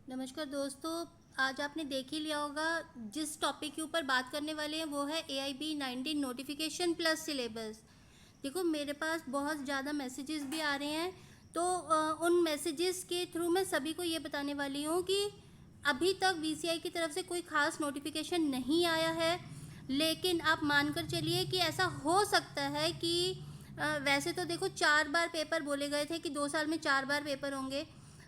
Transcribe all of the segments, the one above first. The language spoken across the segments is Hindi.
नमस्कार दोस्तों। आज आपने देख ही लिया होगा जिस टॉपिक के ऊपर बात करने वाले हैं वो है AIB 19 नोटिफिकेशन प्लस सिलेबस। देखो मेरे पास बहुत ज़्यादा मैसेजेस भी आ रहे हैं, तो उन मैसेजेस के थ्रू मैं सभी को ये बताने वाली हूँ कि अभी तक VCI की तरफ से कोई ख़ास नोटिफिकेशन नहीं आया है। लेकिन आप मानकर चलिए कि ऐसा हो सकता है कि वैसे तो देखो 4 बार पेपर बोले गए थे कि 2 साल में 4 बार पेपर होंगे।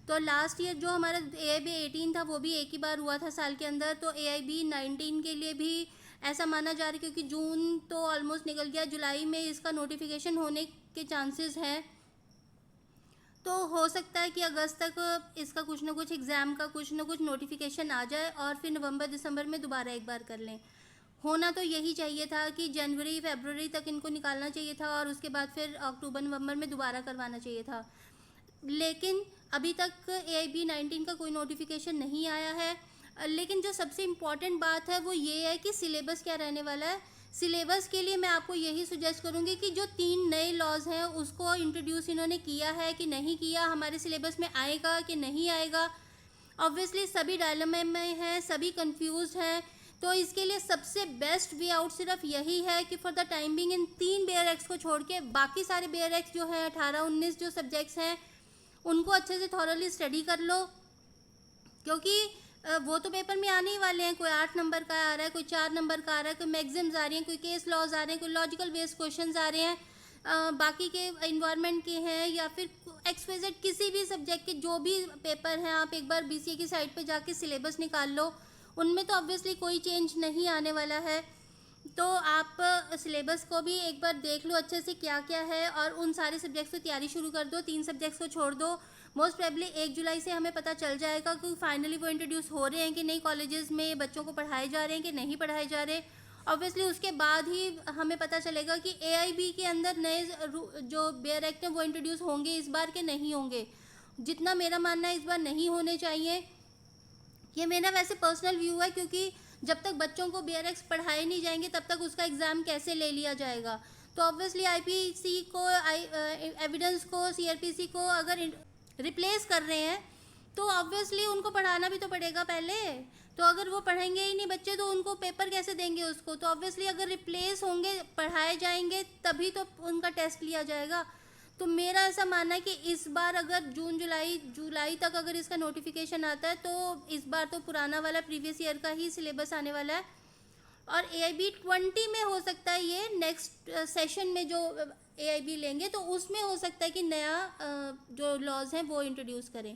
तो लास्ट ईयर जो हमारा AIB 18 था वो भी एक ही बार हुआ था साल के अंदर। तो AIB 19 के लिए भी ऐसा माना जा रहा है, क्योंकि जून तो ऑलमोस्ट निकल गया, जुलाई में इसका नोटिफिकेशन होने के चांसेस हैं। तो हो सकता है कि अगस्त तक इसका कुछ ना कुछ एग्ज़ाम का कुछ ना कुछ नोटिफिकेशन आ जाए और फिर नवंबर दिसंबर में दोबारा एक बार कर लें। होना तो यही चाहिए था कि जनवरी फरवरी तक इनको निकालना चाहिए था और उसके बाद फिर अक्टूबर नवंबर में दोबारा करवाना चाहिए था। लेकिन अभी तक AIB 19 का कोई नोटिफिकेशन नहीं आया है। लेकिन जो सबसे इम्पॉर्टेंट बात है वो ये है कि सिलेबस क्या रहने वाला है। सिलेबस के लिए मैं आपको यही सुजेस्ट करूँगी कि जो 3 नए लॉज हैं उसको इंट्रोड्यूस इन्होंने किया है कि नहीं किया, हमारे सिलेबस में आएगा कि नहीं आएगा। ऑब्वियसली सभी डायलेमा में हैं, सभी कंफ्यूज हैं। तो इसके लिए सबसे बेस्ट वे आउट सिर्फ यही है कि फॉर द टाइम बिंग इन 3 बेयर एक्स को छोड़ के बाकी सारे बेयर एक्स जो हैं 18-19 जो सब्जेक्ट्स हैं उनको अच्छे से थॉरली स्टडी कर लो, क्योंकि वो तो पेपर में आने ही वाले हैं। कोई 8 नंबर का आ रहा है, कोई 4 नंबर का आ रहा है, कोई मैगजिम्स आ रही हैं, कोई केस लॉज आ रहे हैं, कोई लॉजिकल बेस्ड क्वेश्चंस आ रहे हैं, बाकी के इन्वायरमेंट के हैं या फिर एक्सपेजेड किसी भी सब्जेक्ट के जो भी पेपर हैं। आप एक बार BCA की साइट पे जाके सिलेबस निकाल लो, उनमें तो ऑब्वियसली कोई चेंज नहीं आने वाला है। तो आप सिलेबस को भी एक बार देख लो अच्छे से क्या क्या है और उन सारे सब्जेक्ट्स की तैयारी शुरू कर दो। 3 सब्जेक्ट्स को छोड़ दो। मोस्ट प्रोबेबली 1 जुलाई से हमें पता चल जाएगा कि फाइनली वो इंट्रोड्यूस हो रहे हैं कि नहीं, कॉलेजेस में बच्चों को पढ़ाए जा रहे हैं कि नहीं पढ़ाए जा रहे। ऑब्वियसली उसके बाद ही हमें पता चलेगा कि AIB के अंदर नए जो बेयर एक्ट हैं वो इंट्रोड्यूस होंगे इस बार के नहीं होंगे। जितना मेरा मानना है इस बार नहीं होने चाहिए। ये मेरा वैसे पर्सनल व्यू है, क्योंकि जब तक बच्चों को BRX पढ़ाए नहीं जाएंगे तब तक उसका एग्ज़ाम कैसे ले लिया जाएगा। तो ऑब्वियसली IPC को एविडेंस को CRPC को अगर रिप्लेस कर रहे हैं तो ऑब्वियसली उनको पढ़ाना भी तो पड़ेगा पहले। तो अगर वो पढ़ेंगे ही नहीं बच्चे तो उनको पेपर कैसे देंगे उसको। तो ऑब्वियसली अगर रिप्लेस होंगे, पढ़ाए जाएंगे, तभी तो उनका टेस्ट लिया जाएगा। तो मेरा ऐसा मानना है कि इस बार अगर जून जुलाई तक अगर इसका नोटिफिकेशन आता है तो इस बार तो पुराना वाला प्रीवियस ईयर का ही सिलेबस आने वाला है। और AIB 20 में हो सकता है ये नेक्स्ट सेशन में जो AIB लेंगे तो उसमें हो सकता है कि नया जो लॉज हैं वो इंट्रोड्यूस करें।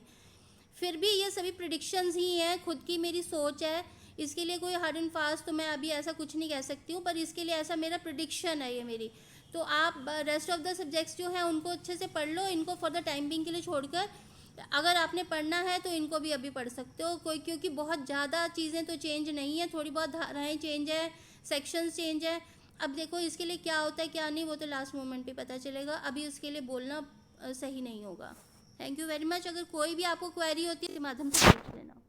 फिर भी ये सभी प्रिडिक्शंस ही हैं, खुद की मेरी सोच है। इसके लिए कोई हार्ड एंड फास्ट तो मैं अभी ऐसा कुछ नहीं कह सकती हूँ, पर इसके लिए ऐसा मेरा प्रिडिक्शन है ये मेरी। तो आप रेस्ट ऑफ द सब्जेक्ट्स जो हैं उनको अच्छे से पढ़ लो, इनको फॉर द टाइम बिंग के लिए छोड़कर अगर आपने पढ़ना है तो इनको भी अभी पढ़ सकते हो कोई, क्योंकि बहुत ज़्यादा चीज़ें तो चेंज नहीं है, थोड़ी बहुत धाराएँ चेंज है, सेक्शंस चेंज है। अब देखो इसके लिए क्या होता है क्या नहीं वो तो लास्ट मोमेंट पे पता चलेगा, अभी उसके लिए बोलना सही नहीं होगा। Thank you very much. अगर कोई भी आपको क्वेरी होती है तो माध्यम से पूछ लेना।